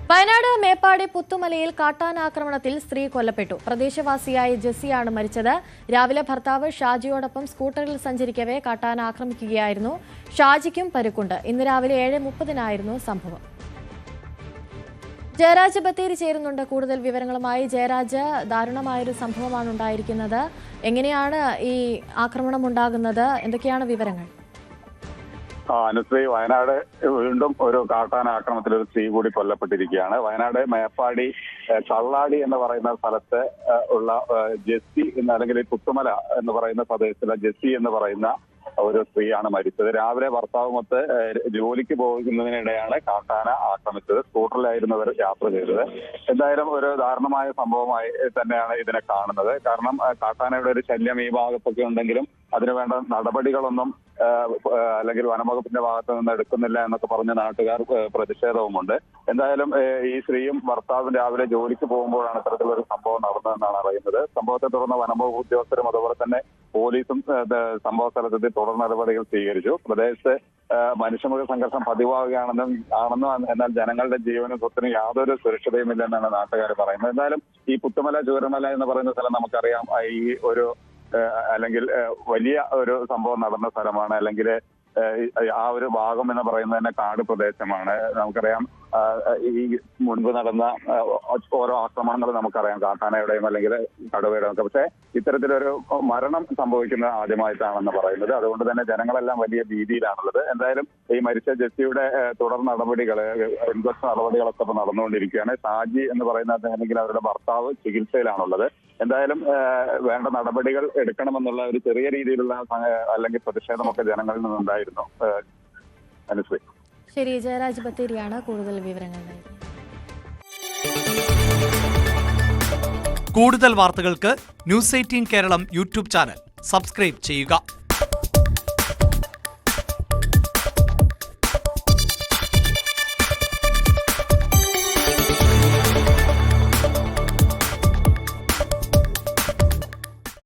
വയനാട് മേപ്പാടി പുത്തുമലയിൽ കാട്ടാനാക്രമണത്തിൽ സ്ത്രീ കൊല്ലപ്പെട്ടു. പ്രദേശവാസിയായ ജെസ്സിയാണ് മരിച്ചത്. രാവിലെ ഭർത്താവ് ഷാജിയോടൊപ്പം സ്കൂട്ടറിൽ സഞ്ചരിക്കവേ കാട്ടാന ആക്രമിക്കുകയായിരുന്നു. ഷാജിക്കും പരുക്കുണ്ട്. ഇന്ന് രാവിലെ 7:30 സംഭവം. ജയരാജ് ബത്തേരി ചേരുന്നുണ്ട് കൂടുതൽ വിവരങ്ങളുമായി. ജയരാജ്, ദാരുണമായൊരു സംഭവമാണ് ഉണ്ടായിരിക്കുന്നത്. എങ്ങനെയാണ് ഈ ആക്രമണം ഉണ്ടാകുന്നത്? എന്തൊക്കെയാണ് വിവരങ്ങൾ? അനുശ്രീ, വയനാട് വീണ്ടും ഒരു കാട്ടാന ആക്രമണത്തിൽ ഒരു സ്ത്രീ കൂടി കൊല്ലപ്പെട്ടിരിക്കുകയാണ്. വയനാട് മേപ്പാടി കള്ളാടി എന്ന് പറയുന്ന സ്ഥലത്ത് ഉള്ള ജെസ്സി അല്ലെങ്കിൽ പുത്തുമല എന്ന് പറയുന്ന പ്രദേശത്തുള്ള ജെസ്സി എന്ന് പറയുന്ന ഒരു സ്ത്രീയാണ് മരിച്ചത്. രാവിലെ ഭർത്താവുമൊത്ത് ജോലിക്ക് പോകുന്നതിനിടെയാണ് കാട്ടാന ആക്രമിച്ചത്. സ്കൂട്ടറിലായിരുന്നവർ യാത്ര ചെയ്തത്. എന്തായാലും ഒരു ദാരുണമായ സംഭവമായി തന്നെയാണ് ഇതിനെ കാണുന്നത്. കാരണം കാട്ടാനയുടെ ഒരു ശല്യം ഈ ഭാഗത്തൊക്കെ ഉണ്ടെങ്കിലും അതിനുവേണ്ട നടപടികളൊന്നും അല്ലെങ്കിൽ വനംവകുപ്പിന്റെ ഭാഗത്ത് നിന്ന് എടുക്കുന്നില്ല എന്നൊക്കെ പറഞ്ഞ നാട്ടുകാർ പ്രതിഷേധവുമുണ്ട്. എന്തായാലും ഈ സ്ത്രീയും ഭർത്താവും രാവിലെ ജോലിക്ക് പോകുമ്പോഴാണ് ഇത്തരത്തിലൊരു സംഭവം നടന്നതെന്നാണ് അറിയുന്നത്. സംഭവത്തെ തുടർന്ന് വനംവകുപ്പ് ഉദ്യോഗസ്ഥരും അതുപോലെ തന്നെ പോലീസും സംഭവ സ്ഥലത്തെത്തി തുടർ നടപടികൾ സ്വീകരിച്ചു. പ്രദേശത്ത് മനുഷ്യമൃഗ സംഘർഷം പതിവാകുകയാണെന്നും എന്നാൽ ജനങ്ങളുടെ ജീവനും സ്വത്തിനും യാതൊരു സുരക്ഷിതയുമില്ലെന്നാണ് നാട്ടുകാർ പറയുന്നത്. എന്തായാലും ഈ പുത്തുമല ചൂരമല എന്ന് പറയുന്ന സ്ഥലം നമുക്കറിയാം, ഈ ഒരു അല്ലെങ്കിൽ വലിയ ഒരു സംഭവം നടന്ന സ്ഥലമാണ്. അല്ലെങ്കിൽ ആ ഒരു ഭാഗം എന്ന് പറയുന്നത് തന്നെ കാട് പ്രദേശമാണ്. നമുക്കറിയാം ഈ മുൻപ് നടന്ന ഓരോ ആക്രമണങ്ങൾ നമുക്കറിയാം, കാട്ടാനയുടെയും അല്ലെങ്കിൽ കടുവയുടെയും ഒക്കെ. പക്ഷേ ഇത്തരത്തിലൊരു മരണം സംഭവിക്കുന്നത് ആദ്യമായിട്ടാണെന്ന് പറയുന്നത്. അതുകൊണ്ട് തന്നെ ജനങ്ങളെല്ലാം വലിയ ഭീതിയിലാണുള്ളത്. എന്തായാലും ഈ മരിച്ച ജെസ്സിയുടെ തുടർ നടപടികൾ, ഇൻക്വസ്റ്റ് നടപടികളൊക്കെ ഇപ്പൊ നടന്നുകൊണ്ടിരിക്കുകയാണ്. ഷാജി എന്ന് പറയുന്ന അല്ലെങ്കിൽ അവരുടെ ഭർത്താവ് ചികിത്സയിലാണുള്ളത്. എന്തായാലും വേണ്ട നടപടികൾ എടുക്കണമെന്നുള്ള ഒരു ചെറിയ രീതിയിലുള്ള അല്ലെങ്കിൽ പ്രതിഷേധമൊക്കെ ജനങ്ങളിൽ നിന്നുണ്ടായിരുന്നു. അനുശ്രീ, ശരി. ജയരാജ് ബത്തേരിയാണ് കൂടുതൽ വിവരങ്ങൾ നൽകിയത്. കൂടുതൽ വാർത്തകൾക്ക് News 18 Keralam YouTube channel subscribe ചെയ്യുക.